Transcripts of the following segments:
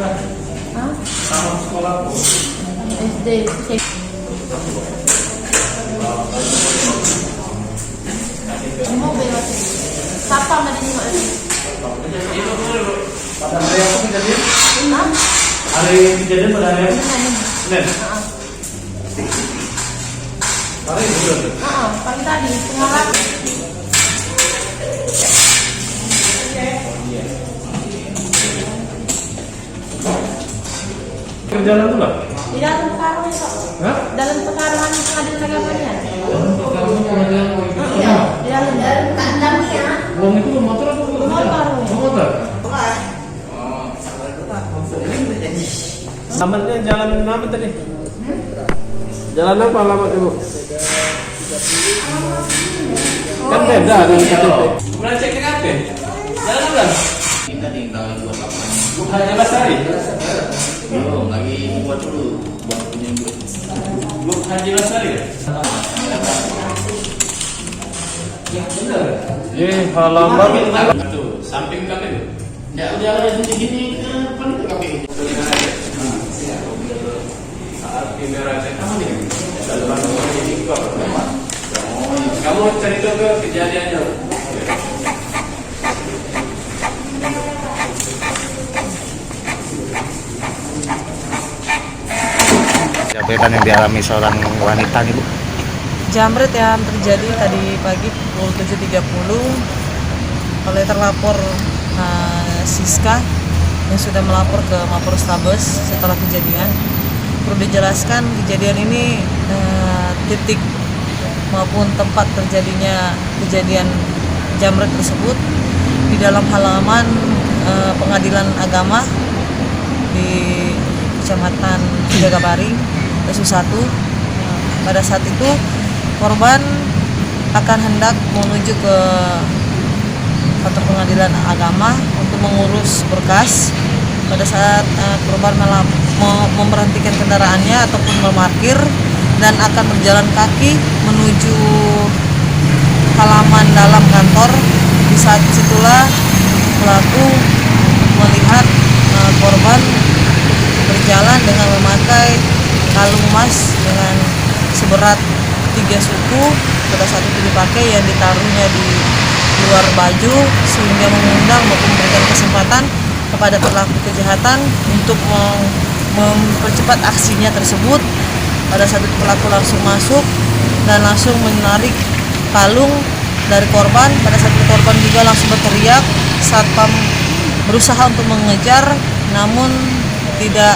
Hah? Sama sekolahku. SD. Mau bebas. Siapa tadi mau ini? Pada hari apa kejadian? Hah? Hari kejadian pada hari apa? Senin. Hari itu berarti? Pagi tadi setengah 8. Kerjaan itu lah? Di dalam sekarang itu. Hah? Dalam sekarang pengadilan agamanya. Iya. Di dalam kandangnya. Uang itu motor atau Motor. Motor. Alamatnya jalan apa tadi? Jalan apa alamat ibu? Kan beda dengan KTP. Kemudian cek KTP. Jalan apa? Kita tinggal buat apa? Hanya Basari. Belum, lagi buat dulu, buat punya grup. Grup Haji Basari. Halaman Tuh, samping KPU. Ya udah ada di sini ke depan ke KPU. saat kamera cek kamu nih. Kamu cerita ke kejadiannya. Kejadian yang dialami seorang wanita nih Bu. Jamret yang terjadi tadi pagi pukul 7.30 oleh terlapor Siska yang sudah melapor ke Mapolrestabes setelah kejadian. Perlu dijelaskan kejadian ini titik maupun tempat terjadinya kejadian jamret tersebut di dalam halaman pengadilan agama di Kecamatan Jagabaring, Tesu 1. Pada saat itu korban akan hendak menuju ke kantor pengadilan agama untuk mengurus berkas. Pada saat korban memberhentikan kendaraannya ataupun memarkir dan akan berjalan kaki menuju halaman dalam kantor, di saat situlah pelaku melihat korban berjalan dengan memakai kalung emas dengan seberat 3 suku. Pada saat itu dipakai yang ditaruhnya di luar baju sehingga mengundang maupun memberikan kesempatan kepada pelaku kejahatan untuk mempercepat aksinya tersebut. Pada saat itu pelaku langsung masuk dan langsung menarik kalung dari korban. Pada saat itu korban juga langsung berteriak. Satpam berusaha untuk mengejar namun tidak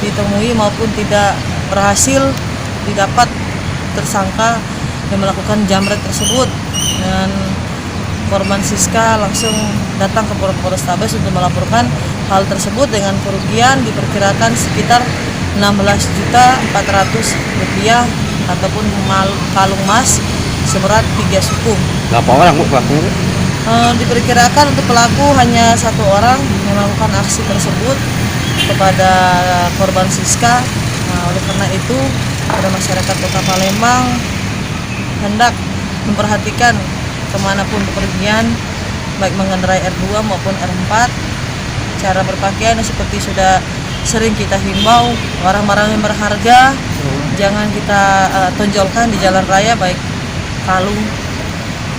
ditemui maupun tidak berhasil didapat tersangka yang melakukan jamret tersebut, dan korban Siska langsung datang ke Polrestabes untuk melaporkan hal tersebut dengan kerugian diperkirakan sekitar Rp16.400.000 ataupun kalung emas seberat 3 suku. Berapa orang Bu pelakunya? Diperkirakan untuk pelaku hanya 1 orang yang melakukan aksi tersebut kepada korban Siska. Oleh karena itu pada masyarakat Kota Palembang hendak memperhatikan kemanapun bepergian, baik mengendarai R2 maupun R4. Cara berpakaian seperti sudah sering kita himbau, barang-barang yang berharga jangan kita tonjolkan di jalan raya, baik kalung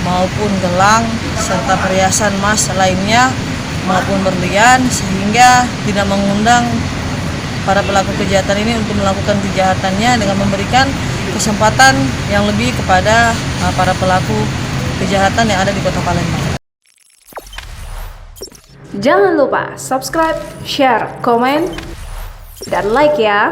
maupun gelang serta perhiasan emas lainnya maupun berlian, sehingga tidak mengundang para pelaku kejahatan ini untuk melakukan kejahatannya dengan memberikan kesempatan yang lebih kepada para pelaku kejahatan yang ada di Kota Palembang. Jangan lupa subscribe, share, komen, dan like ya.